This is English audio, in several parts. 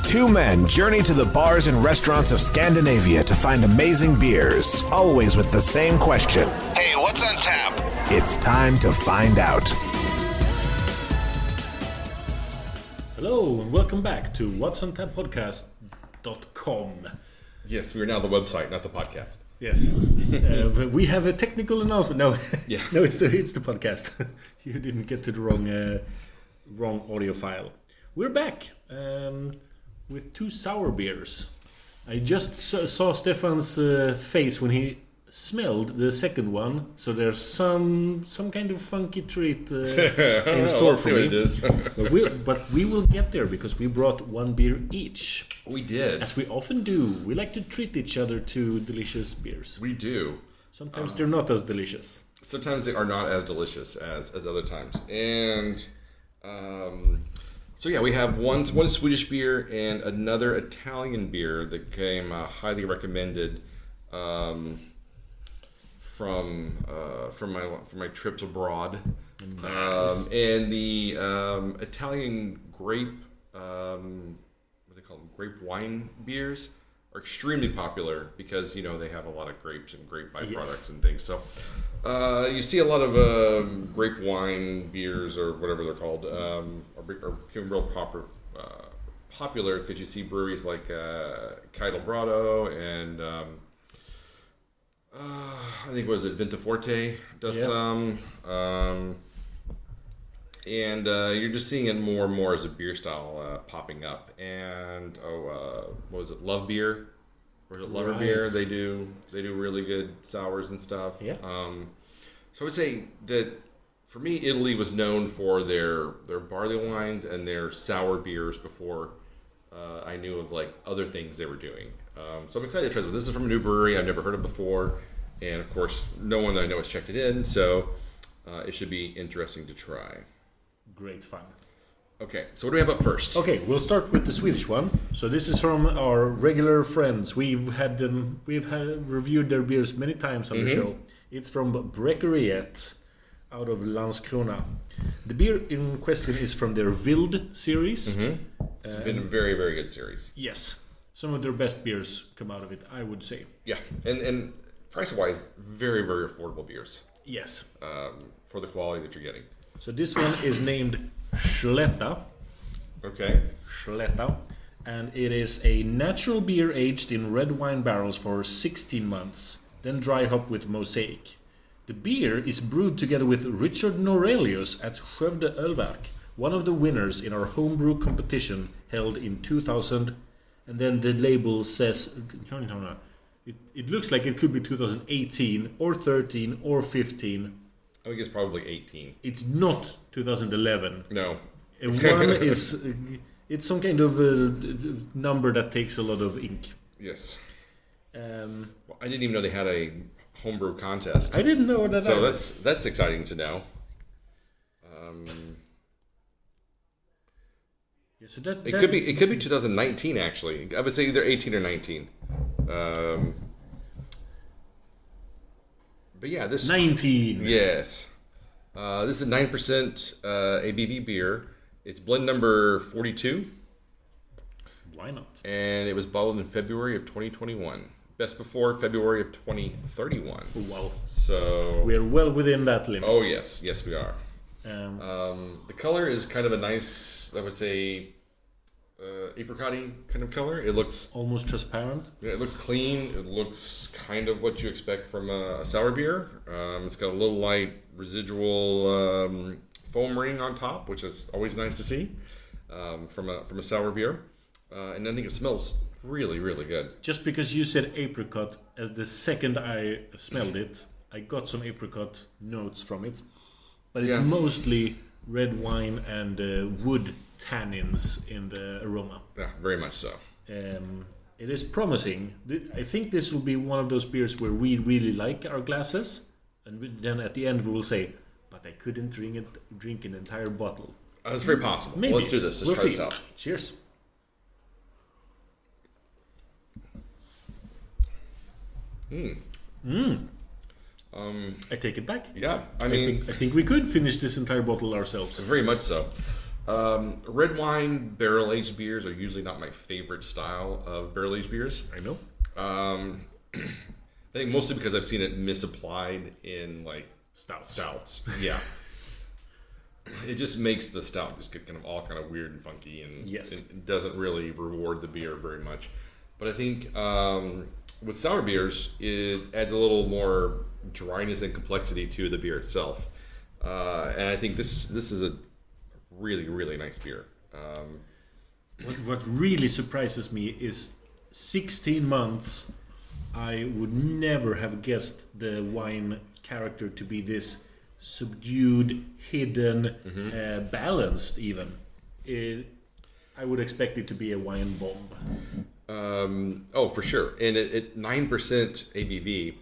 Two men journey to the bars and restaurants of Scandinavia to find amazing beers, always with the same question. Hey, what's on tap? It's time to find out. Hello and welcome back to what'sontap.podcast.com. Yes, we are now the website, not the podcast. Yes, but we have a technical announcement. No, Yeah. no, it's the podcast. You didn't get to the wrong audio file. We're back with two sour beers. I just saw Stefan's face when he smelled the second one, so there's some kind of funky treat in store for me. It is. but we will get there because we brought one beer each. We did. As we often do. We like to treat each other to delicious beers. We do. Sometimes they're not as delicious. Sometimes they are not as delicious as other times. And so yeah, we have one Swedish beer and another Italian beer that came highly recommended from my trips abroad. Nice. And the Italian grape, what do they call them? Grape wine beers are extremely popular because they have a lot of grapes and grape byproducts and things. So you see a lot of grape wine beers or whatever they're called are becoming real popular because you see breweries like Caitelbrado and I think Ventaforte does some, and you're just seeing it more and more as a beer style popping up. And what was it, Love Beer? Or is it Lover Beer? They do really good sours and stuff. Yeah. So I would say that for me, Italy was known for their barley wines and their sour beers before I knew of like other things they were doing. So I'm excited to try this. This is from a new brewery I've never heard of before, and of course, no one that I know has checked it in. So it should be interesting to try. Great fun. Okay, so what do we have up first? Okay, we'll start with the Swedish one. So this is from our regular friends. We've reviewed their beers many times on the show. It's from Brekeriet out of Landskrona. The beer in question is from their Wild series. It's been a very, very good series. Yes. Some of their best beers come out of it, I would say. Yeah, and price-wise, very, very affordable beers. Yes. For the quality that you're getting. So this one is named Schätta. Okay. Schätta. And it is a natural beer aged in red wine barrels for 16 months, then dry hop with Mosaic. The beer is brewed together with Richard Norelius at Skövde Ölverk, one of the winners in our homebrew competition held in 2000. And then the label says, it looks like it could be 2018 or 13 or 15. I think it's probably 18. It's not 2011. No. And one is, it's some kind of number that takes a lot of ink. Yes. Um, Well, I didn't even know they had a homebrew contest. I didn't know that. So that's exciting to know. Yeah, so that It could be 2019 actually. I would say either 18 or 19. But yeah, this 19. Yes. This is a 9% ABV beer. It's blend number 42. Why not? And it was bottled in February of 2021. Best before February of 2031. Oh, wow. So We are well within that limit. oh yes, yes we are. Um, The color is kind of a nice, I would say, apricot-y kind of color. It looks almost transparent. it looks clean. It looks kind of what you expect from a sour beer. It's got a little light residual foam ring on top, which is always nice to see from a sour beer. And I think it smells really, really good. Just because you said apricot, the second I smelled it, I got some apricot notes from it. But it's mostly red wine and wood tannins in the aroma. Yeah, very much so. It is promising. I think this will be one of those beers where we really like our glasses, and then at the end we will say, but I couldn't drink an entire bottle. That's very possible. Maybe. Let's do this. Let's try this out. Cheers. I take it back. Yeah, I think we could finish this entire bottle ourselves. very much so. Red wine barrel-aged beers are usually not my favorite style of barrel-aged beers. I know. I think mostly because I've seen it misapplied in like stouts. Yeah. It just makes the stout just get kind of all kind of weird and funky, and it doesn't really reward the beer very much. But I think with sour beers, it adds a little more dryness and complexity to the beer itself. And I think this is a really, really nice beer. What really surprises me is 16 months. I would never have guessed the wine character to be this subdued, hidden, balanced even. I would expect it to be a wine bomb. Oh, for sure. And at 9% ABV,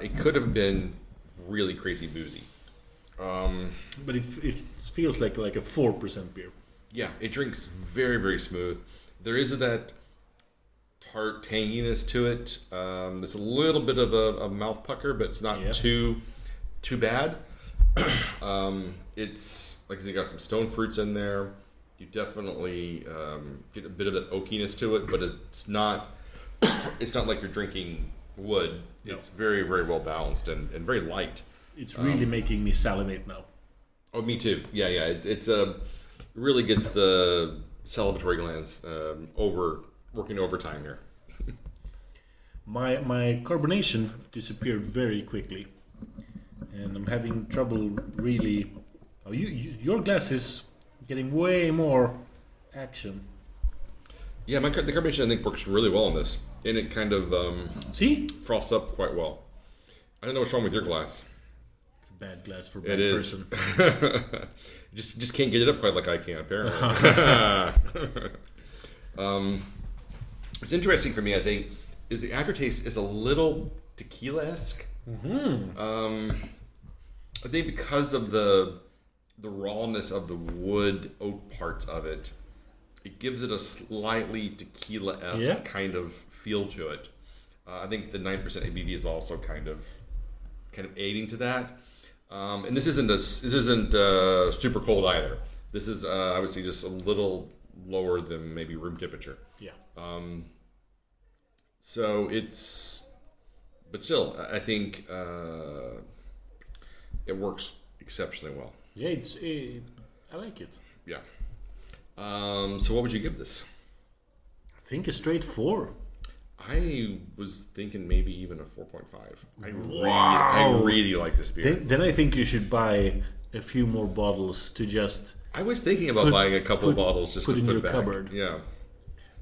it could have been really crazy boozy. But it feels like a 4% beer. Yeah, it drinks very, very smooth. There is that tart tanginess to it. There's a little bit of a mouth pucker, but it's not too bad. It's like I said, you got some stone fruits in there. You definitely get a bit of that oakiness to it, but it's not like you're drinking wood. No. It's very, very well balanced and very light. It's really making me salivate now. Oh, me too. Yeah. It's really gets the salivatory glands working overtime here. My carbonation disappeared very quickly, and I'm having trouble really. Oh, your glass is getting way more action. Yeah, the carbonation I think works really well on this, and it kind of froths up quite well. I don't know what's wrong with your glass. It's a bad glass for a bad person. just can't get it up quite like I can, apparently. What's interesting for me, I think, is the aftertaste is a little tequila-esque. I think because of the rawness of the wood oak parts of it, it gives it a slightly tequila-esque kind of feel to it. I think the 9% ABV is also kind of aiding to that. And this isn't super cold either. This is obviously just a little lower than maybe room temperature. Yeah. So but still, I think it works exceptionally well. Yeah, I like it. Yeah. So what would you give this? I think a straight 4. I was thinking maybe even a 4.5. I really like this beer. Then I think you should buy a few more bottles to just. I was thinking about buying a couple of bottles just to put in your back. Cupboard. Yeah.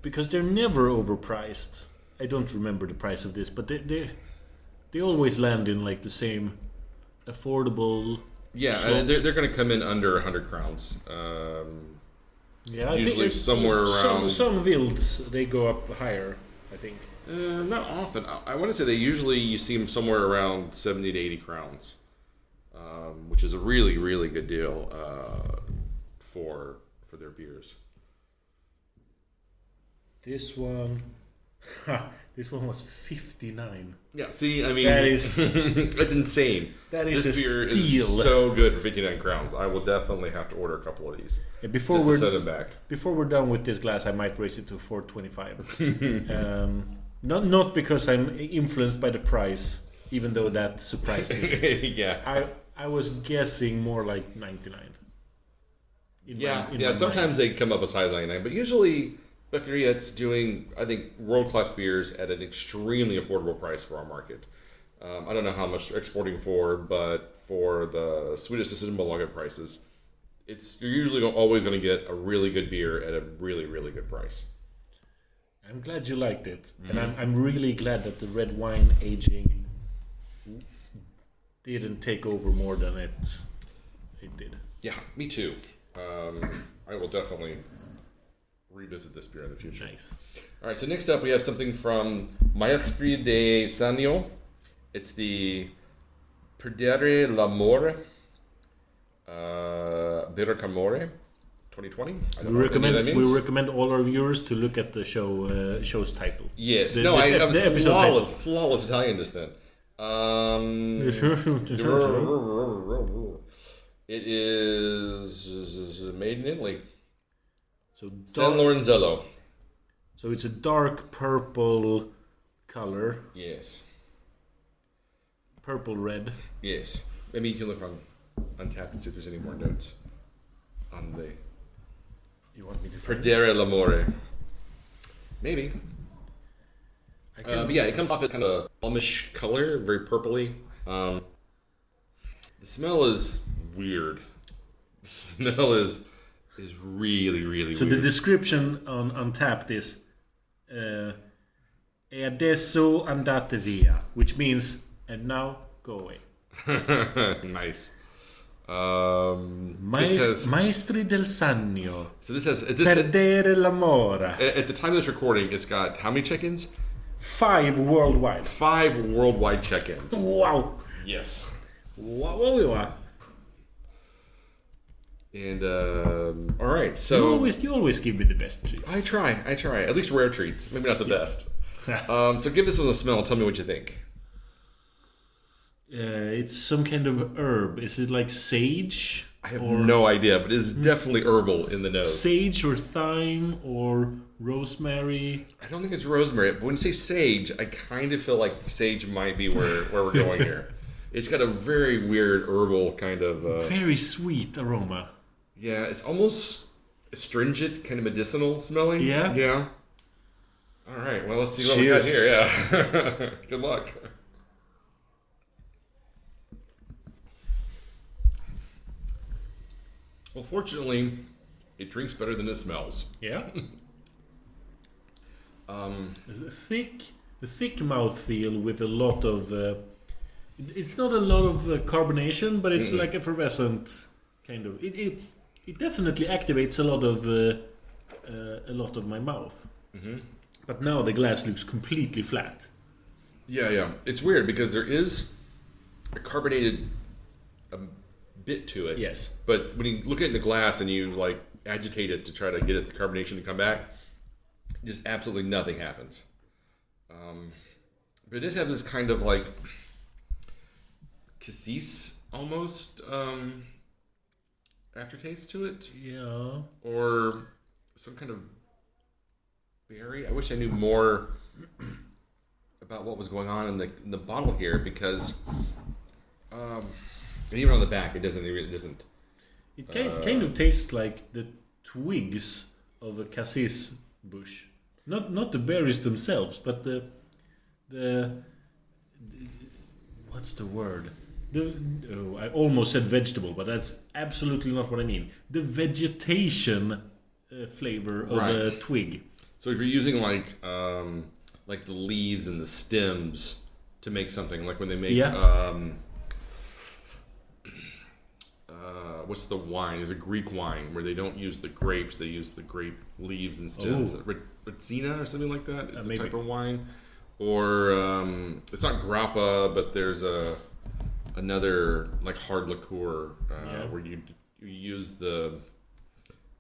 Because they're never overpriced. I don't remember the price of this, but they always land in like the same affordable. Yeah, they're going to come in under 100 crowns. Yeah, I usually think somewhere around. Some wilds they go up higher. I think. Not often. I want to say you see them somewhere around 70 to 80 crowns, which is a really, really good deal for their beers. This one was 59. Yeah, see, I mean, that is that's insane. That is this beer steal. Is so good for 59 crowns. I will definitely have to order a couple of these. Yeah, just to send them back. Before we're done with this glass, I might raise it to 4.25. Not because I'm influenced by the price, even though that surprised me. Yeah. I was guessing more like 99. Sometimes they come up as high as 99, but usually Brekeriet's doing, I think, world-class beers at an extremely affordable price for our market. I don't know how much they're exporting for, but for the Swedish Systembolaget prices, you're usually always going to get a really good beer at a really, really good price. I'm glad you liked it, and I'm really glad that the red wine aging didn't take over more than it did. Yeah, me too. I will definitely revisit this beer in the future. Nice. All right, so next up we have something from Maestri del Sannio. It's the Perdere la More, Perdere la More, 2020. We recommend all our viewers to look at the show's title. Yes. I was flawless Italian just then. It is made in Italy. So San Lorenzello. So it's a dark purple color. Yes. Purple red. Yes. Maybe you can look on Untapped and see if there's any more notes on the You want me to Perdere la More. Maybe. But yeah, it comes off as kind of a plummish color, very purpley. The smell is weird. The smell is really, really weird. So the description on Untapped is E adesso andate via, which means, and now, go away. Nice. Maestri del Sannio. So this has... Perdere la More. At the time of this recording, it's got how many check-ins? 5 worldwide. 5 worldwide check-ins. Wow. Yes. Wow. And all right, so you always give me the best treats. I try. At least rare treats, maybe not the best. So give this one a smell. Tell me what you think. It's some kind of herb. Is it like sage? I have no idea, but it is definitely herbal in the nose. Sage or thyme or rosemary. I don't think it's rosemary, but when you say sage, I kind of feel like sage might be where we're going here. It's got a very weird herbal kind of... very sweet aroma. Yeah, it's almost astringent, kind of medicinal smelling. Yeah? Yeah. All right, well, let's see what we got here. Yeah. Good luck. Well, fortunately, it drinks better than it smells. Yeah. The thick mouthfeel with a lot of... it's not a lot of carbonation, but it's like effervescent kind of... It definitely activates a lot of my mouth. Mm-hmm. But now the glass looks completely flat. Yeah. It's weird because there is a carbonated bit to it. Yes. But when you look at it in the glass and you like agitate it to try to get the carbonation to come back, just absolutely nothing happens. But it does have this kind of like cassis almost aftertaste to it. Yeah. Or some kind of berry. I wish I knew more about what was going on in the bottle here because and even on the back it doesn't. It kind of tastes like the twigs of a cassis bush. Not the berries themselves, but the what's the word? I almost said vegetable, but that's absolutely not what I mean. The vegetation flavor of a twig. So if you're using like the leaves and the stems to make something, like when they make what's the wine? There's a Greek wine where they don't use the grapes; they use the grape leaves and stems. Rizzina or something like that. It's a type of wine. Or it's not grappa, but there's another like hard liqueur where you use the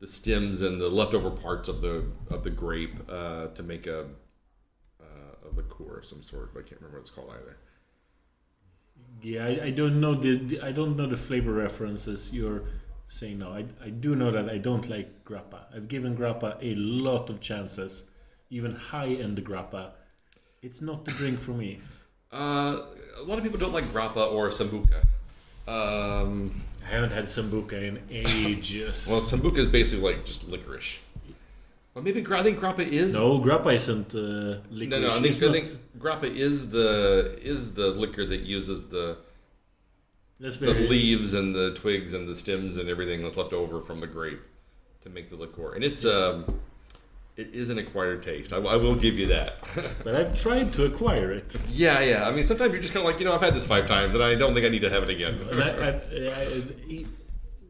stems and the leftover parts of the grape to make a liqueur of some sort, but I can't remember what it's called either. Yeah, I don't know the flavor references you're saying now. I do know that I don't like grappa. I've given grappa a lot of chances, even high-end grappa. It's not the drink for me. A lot of people don't like grappa or sambuca. I haven't had sambuca in ages. Well, sambuca is basically like just licorice. Well, maybe I think grappa is. No, grappa isn't licorice. No. I think grappa is the liquor that uses the leaves and the twigs and the stems and everything that's left over from the grape to make the liqueur, and it is an acquired taste. I will give you that. But I've tried to acquire it. Yeah. I mean, sometimes you're just kind of like, I've had this 5 times, and I don't think I need to have it again.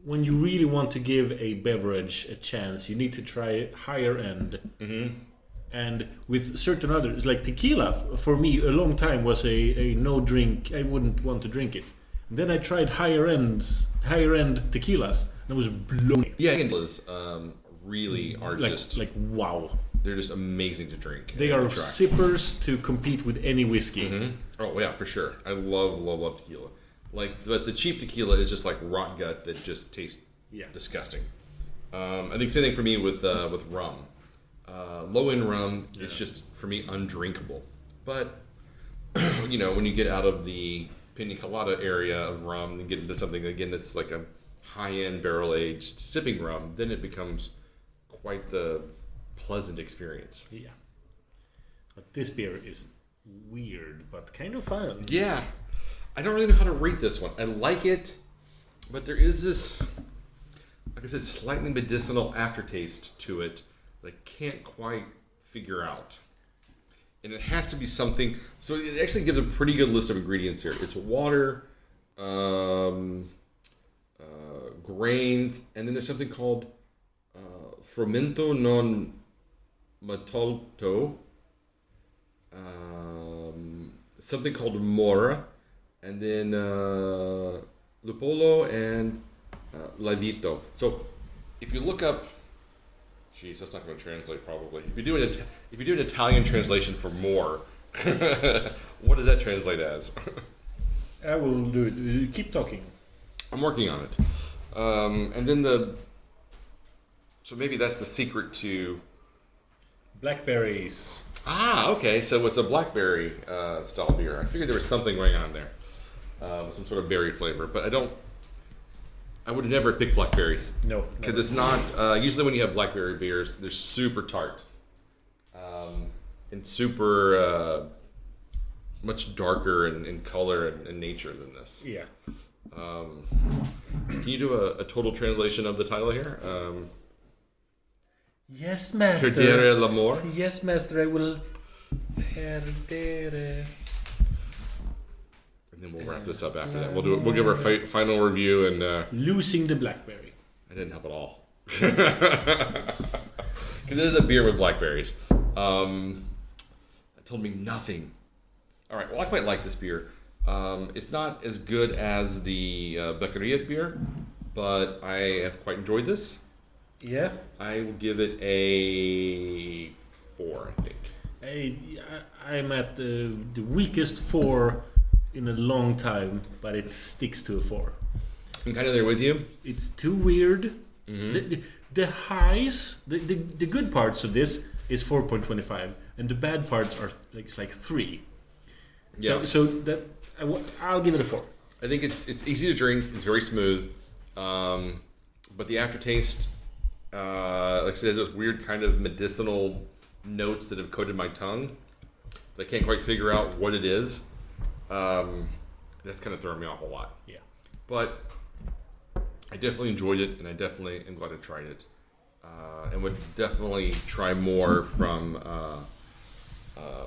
When you really want to give a beverage a chance, you need to try higher end. Mm-hmm. And with certain others, like tequila, for me, a long time was a no drink. I wouldn't want to drink it. And then I tried higher end tequilas, and I was blown away. Yeah, tequilas really are like wow. They're just amazing to drink. They are sippers to compete with any whiskey. Mm-hmm. Oh yeah, for sure. I love tequila. But the cheap tequila is just like rot gut that just tastes disgusting. I think same thing for me with rum. Low end rum is just for me undrinkable. But when you get out of the pina colada area of rum and get into something again that's like a high end barrel aged sipping rum, then it becomes quite the pleasant experience. Yeah. But this beer is weird, but kind of fun. Yeah. I don't really know how to rate this one. I like it, but there is this, like I said, slightly medicinal aftertaste to it that I can't quite figure out. And it has to be something. So it actually gives a pretty good list of ingredients here. It's water, grains, and then there's something called fermento non maltolto, something called more, and then lupolo and ladito. So if you look up, geez, that's not going to translate probably. If you do an Italian translation for more, what does that translate as? I will do it. Keep talking. I'm working on it. And then so maybe that's the secret to blackberries. Ah, okay. So it's a blackberry style beer. I figured there was something going on there, some sort of berry flavor. But I would have never picked blackberries. No, because it's not. Usually, when you have blackberry beers, they're super tart, and super much darker in color and nature than this. Yeah. Can you do a total translation of the title here? Yes, master. Perdere la More. Yes, master. I will perdere. And then we'll wrap this up after that. We'll give our final review and losing the blackberry. I didn't help at all. Because it is a beer with blackberries. That told me nothing. All right. Well, I quite like this beer. It's not as good as the Brekeriet beer, but I have quite enjoyed this. Yeah. I will give it a 4, I think. I'm at the weakest 4 in a long time, but it sticks to a 4. I'm kind of there with you. It's too weird. Mm-hmm. The highs, the good parts of this is 4.25, and the bad parts are like 3. Yeah. So that I'll give it a 4. I think it's easy to drink. It's very smooth, but the aftertaste, like I said, has this weird kind of medicinal notes that have coated my tongue. But I can't quite figure out what it is. That's kind of throwing me off a lot. Yeah. But I definitely enjoyed it, and I definitely am glad I tried it, and would definitely try more from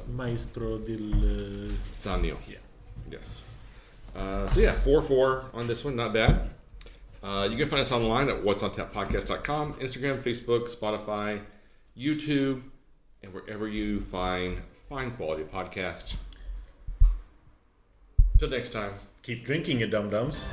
Maestri del Sannio. Yeah. Yes. So yeah, 4-4 on this one, not bad. You can find us online at what'sontappodcast.com, Instagram, Facebook, Spotify, YouTube, and wherever you find fine quality podcasts. Till next time. Keep drinking, you dum-dums.